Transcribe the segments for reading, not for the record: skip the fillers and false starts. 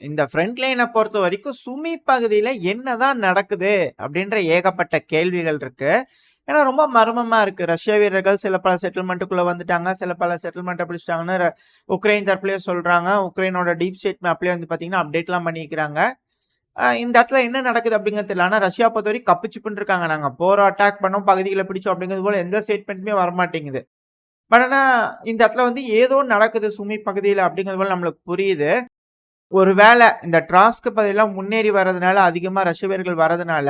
இந்த ஃப்ரண்ட் லைனை பொறுத்த வரைக்கும் சுமி பகுதியில என்னதான் நடக்குது அப்படின்ற ஏகப்பட்ட கேள்விகள் இருக்கு. ஏன்னா ரொம்ப மர்மமா இருக்கு. ரஷ்ய வீரர்கள் சில பல செட்டில்மெண்ட்டுக்குள்ள வந்துட்டாங்க. சில பல செட்டில்மெண்ட்ட பிடிச்சிட்டாங்கன்னு உக்ரைன் தரப்புலயே சொல்றாங்க. உக்ரைனோட டீப் ஸ்டேட் மேப்லயே வந்து பார்த்தீங்கன்னா, அப்டேட்லாம் பண்ணிக்கிறாங்க. இந்த இடத்துல என்ன நடக்குது அப்படிங்கிறது தெரியல. ஆனா ரஷ்யா பொறுத்தவரைக்கும் கப்புச்சிப்புன்னு இருக்காங்க. நாங்க போறோம், அட்டாக் பண்ணோம், பகுதிகள பிடிச்சோம் அப்படிங்கிறது போல எந்த ஸ்டேட்மெண்ட்டுமே வரமாட்டேங்குது. பட் ஆனா இந்த இடத்துல வந்து ஏதோ நடக்குது சுமி பகுதியில அப்படிங்கிறது போல நம்மளுக்கு புரியுது. ஒருவேள இந்த ட்ராஸ்க் பகுதியெல்லாம் முன்னேறி வர்றதுனால, அதிகமா ரஷ்ய வீரர்கள் வர்றதுனால,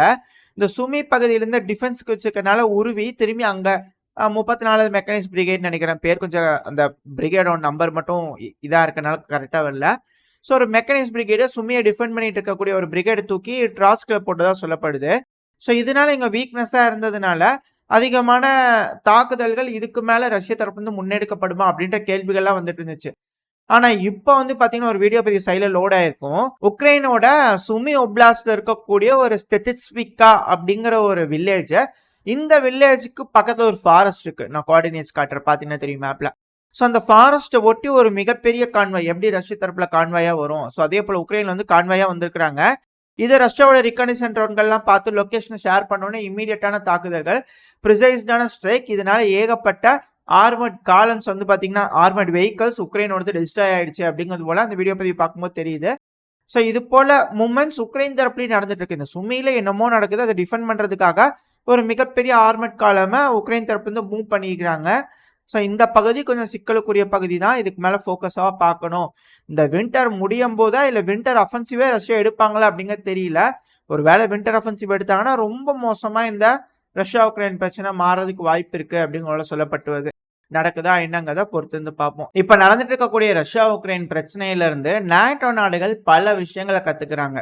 இந்த சுமி பகுதியிலிருந்து டிஃபென்ஸ்க்கு வச்சிருக்கனால உருவி திரும்பி அங்க 34வது மெக்கானிக்ஸ் பிரிகேட்ன்னு நெனைக்கிறேன். பேர் கொஞ்சம் அந்த பிரிகேடோட நம்பர் மட்டும் இதா இருக்கனால கரெக்ட்டா வரல. ஸோ ஒரு மெக்கானிக்ஸ் பிரிகேட சுமிய டிஃபெண்ட் பண்ணிட்டு இருக்கக்கூடிய ஒரு பிரிகேட தூக்கி ட்ராஸ்க்ல போட்டதா சொல்லப்படுது. ஸோ இதனால இங்க வீக்னஸா இருந்ததுனால, அதிகமான தாக்குதல்கள் இதுக்கு மேல ரஷ்ய தரப்புலருந்து முன்னெடுக்கப்படுமா? அப்படின்ற கேள்விகள்லாம் வந்துட்டு இருந்துச்சு. ஆனா இப்ப வந்து பாத்தீங்கன்னா ஒரு வீடியோ பதிவு சைட்ல லோட் ஆயிருக்கும். உக்ரைனோட சுமி ஒப்லாஸ்ட்ல இருக்கக்கூடிய ஒரு ஸ்டெட்டிஸ்விக்கா அப்படிங்கிற ஒரு வில்லேஜ, இந்த வில்லேஜுக்கு பக்கத்துல ஒரு ஃபாரஸ்ட் இருக்கு. நான் கோஆர்டினேட்ஸ் காட்டுறேன். பாத்தீங்கன்னா தெரியும் மேப்ல. ஸோ அந்த ஃபாரஸ்ட்டை ஒட்டி ஒரு மிகப்பெரிய கான்வாய் எப்படி ரஷ்ய தரப்புல கான்வாயா வரும். ஸோ அதே போல உக்ரைன்ல வந்து கான்வாயா வந்திருக்கிறாங்க. இது ரஷ்யாவோட ரிகனைசன்ட் ட்ரோன்கள்லாம் பார்த்து லொகேஷனை ஷேர் பண்ணோன்னே இம்மீடியட்டான தாக்குதல்கள், ப்ரிசைஸ்டான ஸ்ட்ரைக், இதனால ஏகப்பட்ட ஆர்மட் காலம்ஸ் வந்து பாத்தீங்கன்னா ஆர்மட் வெஹிக்கல்ஸ் உக்ரைனோடது டிஸ்ட்ராய் ஆயிடுச்சு அப்படிங்கிறது போல அந்த வீடியோ பதிவு பார்க்கும்போது தெரியுது. ஸோ இது போல மூமெண்ட்ஸ் உக்ரைன் தரப்புலையும் நடந்துட்டு இருக்கு. இந்த சுமியில என்னமோ நடக்குது, அதை டிஃபெண்ட் பண்றதுக்காக ஒரு மிகப்பெரிய ஆர்மட் காலமை உக்ரைன் தரப்புல இருந்து மூவ் பண்ணிக்கிறாங்க. ஸோ இந்த பகுதி கொஞ்சம் சிக்கலுக்குரிய பகுதி தான். இதுக்கு மேல ஃபோக்கஸாக பார்க்கணும். இந்த வின்டர் முடியும் போதா இல்லை வின்டர் அஃபென்சிவே ரஷ்யா எடுப்பாங்களா அப்படிங்கிறது தெரியல. ஒரு வேளை வின்டர் அஃபென்சிவ் எடுத்தாங்கன்னா ரொம்ப மோசமா இந்த ரஷ்யா உக்ரைன் பிரச்சனை மாறதுக்கு வாய்ப்பு இருக்கு அப்படிங்கிற சொல்லப்பட்டுவது. நடக்குதா என்னங்கிறத பொறுத்து இருந்து பார்ப்போம். இப்ப நடந்துட்டு இருக்கக்கூடிய ரஷ்யா உக்ரைன் பிரச்சனையில இருந்து நேட்டோ நாடுகள் பல விஷயங்களை கத்துக்கிறாங்க.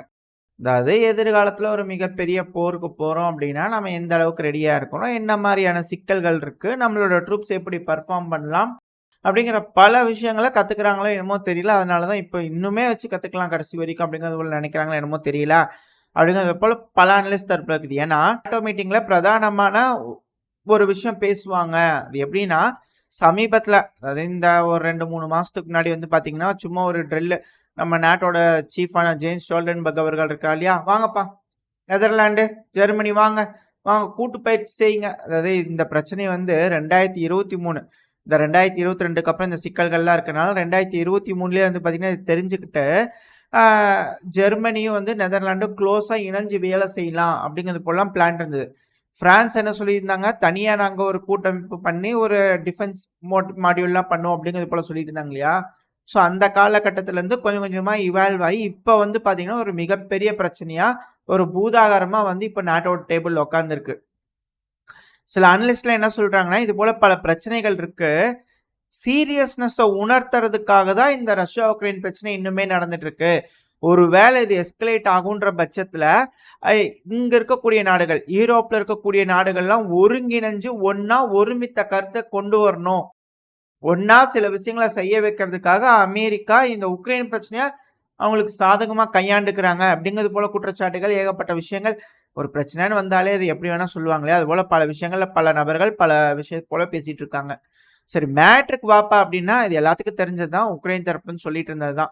அதாவது எதிர்காலத்துல ஒரு மிகப்பெரிய போருக்கு போறோம் அப்படின்னா நம்ம எந்த அளவுக்கு ரெடியா இருக்கணும், என்ன மாதிரியான சிக்கல்கள் இருக்கு, நம்மளோட ட்ரூப்ஸ் எப்படி பர்ஃபார்ம் பண்ணலாம் அப்படிங்கிற பல விஷயங்களை கத்துக்கிறாங்களோ என்னமோ தெரியல. அதனாலதான் இப்ப இன்னுமே வச்சு கத்துக்கலாம் கடைசி வரைக்கும் அப்படிங்கிறது போல நினைக்கிறாங்களோ என்னமோ தெரியல. அப்படிங்கிறது போல பல அனலிஸ்ட் தரப்புல இருக்குது. ஏன்னா நேட்டோ மீட்டிங்ல பிரதானமான ஒரு விஷயம் பேசுவாங்க. அது எப்படின்னா சமீபத்துல அதாவது இந்த ஒரு 2-3 மாசத்துக்கு முன்னாடி வந்து பாத்தீங்கன்னா சும்மா ஒரு ட்ரில் நம்ம நாட்டோட சீஃபான ஜேம்ஸ் ஸ்டோல்டன்பர்க் அவர்கள் இருக்கா இல்லையா, வாங்கப்பா நெதர்லாந்து ஜெர்மனி வாங்க வாங்க கூட்டு பயிற்சி செய்யுங்க. அதாவது இந்த பிரச்சனை வந்து 2023 இந்த 2022க்கு அப்புறம் இந்த சிக்கல்கள்லாம் இருக்கனால 2023லயே வந்து பாத்தீங்கன்னா இது தெரிஞ்சுக்கிட்டு ஜெர்மனியும் வந்து நெதர்லாண்டும் க்ளோஸா இணைஞ்சு வேலை செய்யலாம் அப்படிங்கிறது போலாம் பிளான் இருந்தது. பிரான்ஸ் என்ன சொல்லியிருந்தாங்க, தனியா நாங்க ஒரு கூட்டமைப்பு பண்ணி ஒரு டிஃபென்ஸ் மாடியூல்லாம் பண்ணோம் அப்படிங்கிறது போல சொல்லிட்டு இருந்தாங்க இல்லையா. ஸோ அந்த காலகட்டத்துல இருந்து கொஞ்சம் கொஞ்சமா இவால்வ் ஆகி இப்ப வந்து பாத்தீங்கன்னா ஒரு மிகப்பெரிய பிரச்சனையா ஒரு பூதாகாரமா வந்து இப்ப நாட்டோட டேபிள் உட்காந்துருக்கு. சில அனலிஸ்ட்ல என்ன சொல்றாங்கன்னா இது போல பல பிரச்சனைகள் இருக்கு, சீரியஸ்னஸ் உணர்த்துறதுக்காக தான் இந்த ரஷ்யா உக்ரைன் பிரச்சனை இன்னுமே நடந்துட்டு இருக்கு. ஒருவேளை இது எஸ்கலேட் ஆகுன்ற பட்சத்துல இங்க இருக்கக்கூடிய நாடுகள், யூரோப்ல இருக்கக்கூடிய நாடுகள்லாம் ஒருங்கிணைஞ்சு ஒன்னா ஒருமித்த கருத்தை கொண்டு வரணும். ஒன்னா சில விஷயங்களை செய்ய வைக்கிறதுக்காக அமெரிக்கா இந்த உக்ரைன் பிரச்சனைய அவங்களுக்கு சாதகமா கையாண்டுக்கிறாங்க அப்படிங்கிறது போல குற்றச்சாட்டுகள், ஏகப்பட்ட விஷயங்கள். ஒரு பிரச்சனைன்னு வந்தாலே அது எப்படி வேணா சொல்லுவாங்களே, அது போல பல விஷயங்கள்ல பல நபர்கள் பல விஷயத்த போல பேசிட்டு இருக்காங்க. சரி மேட்ருக்கு வாப்பா அப்படின்னா இது எல்லாத்துக்கும் தெரிஞ்சதுதான், உக்ரைன் தரப்புன்னு சொல்லிட்டு இருந்ததுதான்.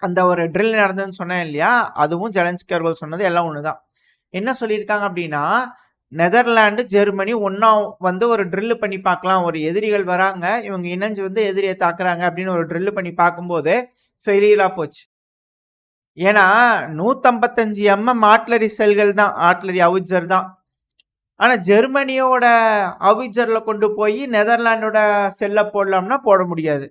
அந்த ஒரு ட்ரில் நடந்ததுன்னு சொன்னேன் இல்லையா, அதுவும் ஜெலன்ஸ்கி அவர்கள் சொன்னது எல்லாம் ஒண்ணுதான். என்ன சொல்லியிருக்காங்க அப்படின்னா நெதர்லாந்து ஜெர்மனி ஒன்னா வந்து ஒரு ட்ரில் பண்ணி பார்க்கலாம். ஒரு எதிரிகள் வராங்க, இவங்க இணைஞ்சு வந்து எதிரியை தாக்குறாங்க அப்படின்னு ஒரு ட்ரில் பண்ணி பார்க்கும்போது ஃபெயிலியரா போச்சு. ஏன்னா 155 ஆர்ட்லரி செல்கள் தான், ஆர்ட்லரி அவிச்சர் தான். ஆனா ஜெர்மனியோட அவிச்சர்ல கொண்டு போய் நெதர்லாண்டோட செல்ல போடலாம்னா போட முடியாது.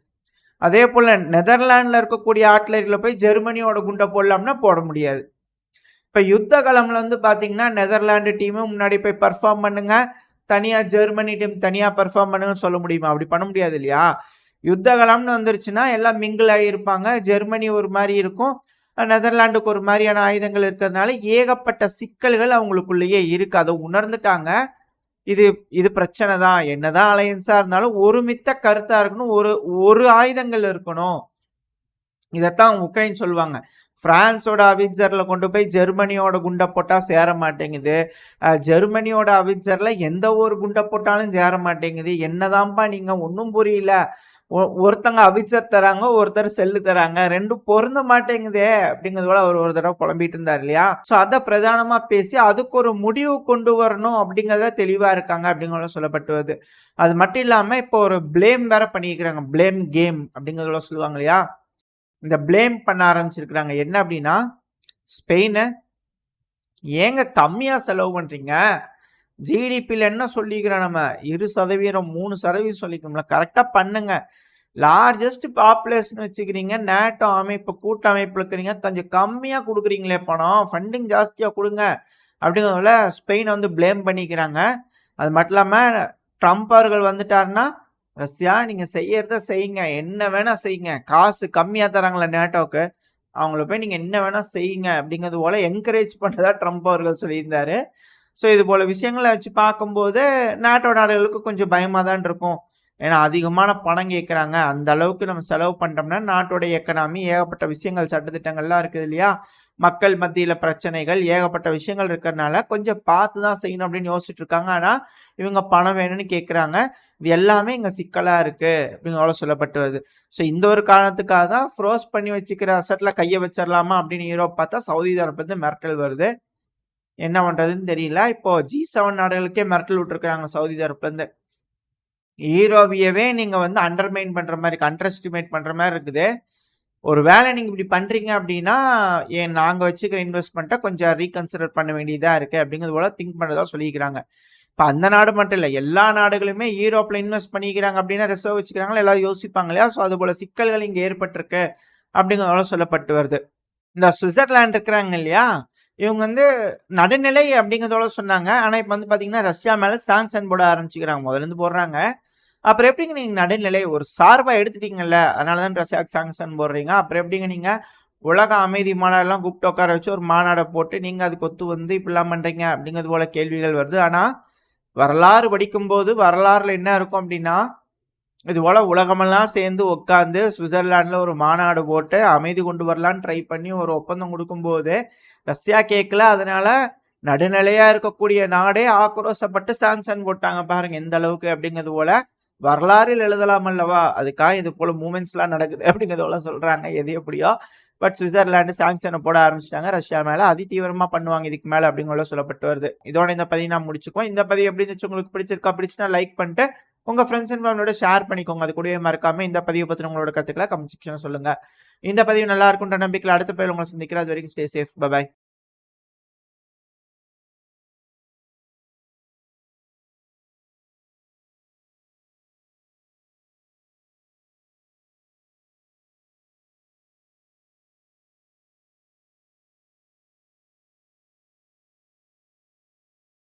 அதே போல நெதர்லாண்ட்ல இருக்கக்கூடிய ஆர்ட்லரியில போய் ஜெர்மனியோட குண்டை போடலாம்னா போட முடியாது. இப்ப யுத்த களம்ல வந்து பாத்தீங்கன்னா நெதர்லாந்து டீமும் முன்னாடி போய் பர்ஃபார்ம் பண்ணுங்க, தனியா ஜெர்மனி டீம் தனியா பர்ஃபார்ம் பண்ணுங்கன்னு சொல்ல முடியுமா? அப்படி பண்ண முடியாது இல்லையா. யுத்த களம்னு வந்துருச்சுன்னா எல்லாம் மிங்கிள் ஆகியிருப்பாங்க. ஜெர்மனி ஒரு மாதிரி இருக்கும், நெதர்லாண்டுக்கு ஒரு மாதிரியான ஆயுதங்கள் இருக்கிறதுனால ஏகப்பட்ட சிக்கல்கள் அவங்களுக்குள்ளேயே இருக்கு. அதை உணர்ந்துட்டாங்க. இது இது பிரச்சனை தான். என்னதான் அலையன்ஸா இருந்தாலும் ஒருமித்த கருத்தா இருக்கணும், ஒரு ஒரு ஆயுதங்கள் இருக்கணும். இதைத்தான் உக்ரைன் சொல்லுவாங்க. பிரான்ஸோட அவிச்சர்ல கொண்டு போய் ஜெர்மனியோட குண்டை போட்டா சேர மாட்டேங்குது, ஜெர்மனியோட அவிச்சர்ல எந்த ஒரு குண்டை போட்டாலும் சேர மாட்டேங்குது, என்னதான்ப்பா நீங்க ஒன்றும் புரியல, ஒருத்தங்க அவிச்சர் தராங்க, ஒருத்தர் செல்லு தராங்க. 2ம் பொருந்த மாட்டேங்குதே! அப்படிங்கிறது போல அவரு ஒரு தடவ புலம்பிட்டு இருந்தாரு இல்லையா? ஸோ அத பிரதானமா பேசி, அதுக்கு ஒரு முடிவு கொண்டு வரணும் அப்படிங்கிறதுல தெளிவா இருக்காங்க அப்படிங்கிறது சொல்லப்பட்டு வருது. அது மட்டும் இல்லாம இப்போ ஒரு ப்ளேம் வேற பண்ணியிருக்கிறாங்க. ப்ளேம் கேம் அப்படிங்கிறது போல சொல்லுவாங்க இல்லையா? இந்த ப்ளேம் பண்ண ஆரம்பிச்சிருக்கிறாங்க. என்ன அப்படின்னா, ஸ்பெயினு ஏங்க கம்மியா செலவு பண்றீங்க? ஜிடிபில என்ன சொல்லிக்கிறோம் நம்ம? 2% 3% சொல்லிக்கிறோம்ல. கரெக்ட்டா பண்ணுங்க. லார்ஜஸ்ட் பாப்புலேஷன் வச்சுக்கிறீங்க. நேட்டோ அமைப்பு, கூட்டமைப்புல இருக்கிறீங்க. கொஞ்சம் கம்மியா குடுக்குறீங்களே பணம். ஃபண்டிங் ஜாஸ்தியா குடுங்க. அப்படிங்கிறதுல ஸ்பெயின் வந்து ப்ளேம் பண்ணிக்கிறாங்க. அது மட்டும் இல்லாம ட்ரம்ப் அவர்கள் வந்துட்டாருன்னா, ரஷ்யா நீங்க செய்யறத செய்யுங்க. என்ன வேணா செய்யுங்க. காசு கம்மியா தராங்கல்ல நேட்டோக்கு. அவங்கள போய் நீங்க என்ன வேணா செய்யுங்க. அப்படிங்கிறது போல என்கரேஜ் பண்றதா ட்ரம்ப் அவர்கள் சொல்லியிருந்தாரு. ஸோ இது போல விஷயங்கள வச்சு பார்க்கும்போது, நாட்டோ நாடுகளுக்கு கொஞ்சம் பயமா தான் இருக்கும். ஏன்னா அதிகமான பணம் கேட்குறாங்க. அந்த அளவுக்கு நம்ம செலவு பண்ணிட்டோம்னா, நாட்டோட எக்கனாமி ஏகப்பட்ட விஷயங்கள், சட்டதிட்டங்கள்லாம் இருக்குது இல்லையா? மக்கள் மத்தியில பிரச்சனைகள், ஏகப்பட்ட விஷயங்கள் இருக்கிறனால, கொஞ்சம் பார்த்து தான் செய்யணும் அப்படின்னு யோசிச்சுட்டு இருக்காங்க. ஆனா, இவங்க பணம் வேணும்னு கேட்குறாங்க. இது எல்லாமே இங்க சிக்கலா இருக்கு அப்படின்னு சொல்லப்பட்டு வருது. ஸோ இந்த ஒரு காரணத்துக்காக தான் ஃப்ரோஸ் பண்ணி வச்சுக்கிற அசெட்ல கைய வச்சிரலாமா அப்படின்னு யூரோப் பார்த்தா, சவுதி தரப்புலருந்து மிரட்டல் வருது. என்ன பண்றதுன்னு தெரியல. இப்போ G7 நாடுகளுக்கே மிரட்டல் விட்டுருக்காங்க சவுதி தரப்புலருந்து. ஈரோவியவே நீங்க வந்து அண்டர்மைன் பண்ற மாரி, அண்டர் எஸ்டிமேட் பண்ற மாரி இருக்குது. ஒரு வேளை நீங்க இப்படி பண்றீங்க அப்படின்னா, நாங்க வச்சுக்கிற இன்வெஸ்ட்மென்ட்ட கொஞ்சம் ரீகன்சிடர் பண்ண வேண்டியதா இருக்கு அப்படிங்கிறது போல திங்க் பண்றதா சொல்லிக்கிறாங்க. இப்ப அந்த நாடு மட்டும் இல்ல. எல்லா நாடுகளுமே யூரோப்ல இன்வெஸ்ட் பண்ணிக்கிறாங்க அப்படின்னா ரிசர்வ் வச்சுக்கிறாங்களா எல்லாரும் யோசிப்பாங்க இல்லையா? ஸோ அதுபோல சிக்கல்கள் இங்க ஏற்பட்டிருக்கு அப்படிங்கிறதால சொல்லப்பட்டு வருது. இந்த சுவிட்சர்லாந்து இருக்கிறாங்க இல்லையா? இவங்க வந்து நடுநிலை அப்படிங்கிறதோட சொன்னாங்க. ஆனா இப்ப வந்து பார்த்தீங்கன்னா, ரஷ்யா மேல சாங்ஷன் போட ஆரம்பிச்சுக்கிறாங்க. முதல்ல இருந்து போடுறாங்க. அப்புறம் எப்படிங்க நீங்க நடுநிலை ஒரு சார்பா எடுத்துட்டீங்கல்ல. அதனால தான் ரஷ்யாவுக்கு சாங்ஷன் போடுறீங்க. அப்புறம் எப்படிங்க நீங்க உலக அமைதி மாநாடுலாம் கூப்பிட்டு உட்கார வச்சு ஒரு மாநாட போட்டு நீங்க அதுக்கு ஒத்து வந்து இப்படிலாம் பண்றீங்க அப்படிங்கிறது போல கேள்விகள் வருது. ஆனா வரலாறு படிக்கும்போது வரலாறுல என்ன இருக்கும் அப்படின்னா, இது போல உலகமெல்லாம் சேர்ந்து உட்கார்ந்து சுவிட்சர்லாந்துல ஒரு மாநாடு போட்டு அமைதி கொண்டு வரலான்னு ட்ரை பண்ணி ஒரு ஒப்பந்தம் குடுக்கும்போது, ரஷ்யா கேட்கல. அதனால நடுநிலையா இருக்கக்கூடிய நாடே ஆக்ரோஷப்பட்டு சாங்ஷன் போட்டாங்க பாருங்க எந்த அளவுக்கு அப்படிங்கிறது போல வரலாறில் எழுதலாம் அல்லவா? அதுக்காக இது போல மூவ்மெண்ட்ஸ்லாம் நடக்குது அப்படிங்கிறது போல சொல்றாங்க. எது எப்படியோ. பட் சுவிட்சர்லாந்து சாங்ஷன போட ஆரம்பிச்சுட்டாங்க ரஷ்யா மேல. அதிதீவிரமா பண்ணுவாங்க இதுக்கு மேல அப்படிங்கிறது சொல்லப்பட்டு வருது. இதோட இந்த பதிவு நான் முடிச்சுக்குவோம். இந்த பதிவு எப்படி இருந்துச்சு உங்களுக்கு பிடிச்சிருக்கா? பிடிச்சுனா லைக் பண்ணிட்டு உங்க ஃப்ரெண்ட்ஸ் அண்ட் ஃபேமிலியோட ஷேர் பண்ணிக்கோங்க. அது கூடவே மறக்காம இந்த பதிவு பத்தின உங்களோட கருத்துக்களை கமெண்ட் செக்ஷன்ல சொல்லுங்க. இந்த பதிவு நல்லா இருக்கும்ன்ற நம்பிக்கையில அடுத்த பதிவுல உங்களை சந்திக்கிறேன். அது வரைக்கும் ஸ்டே சேஃப். பை.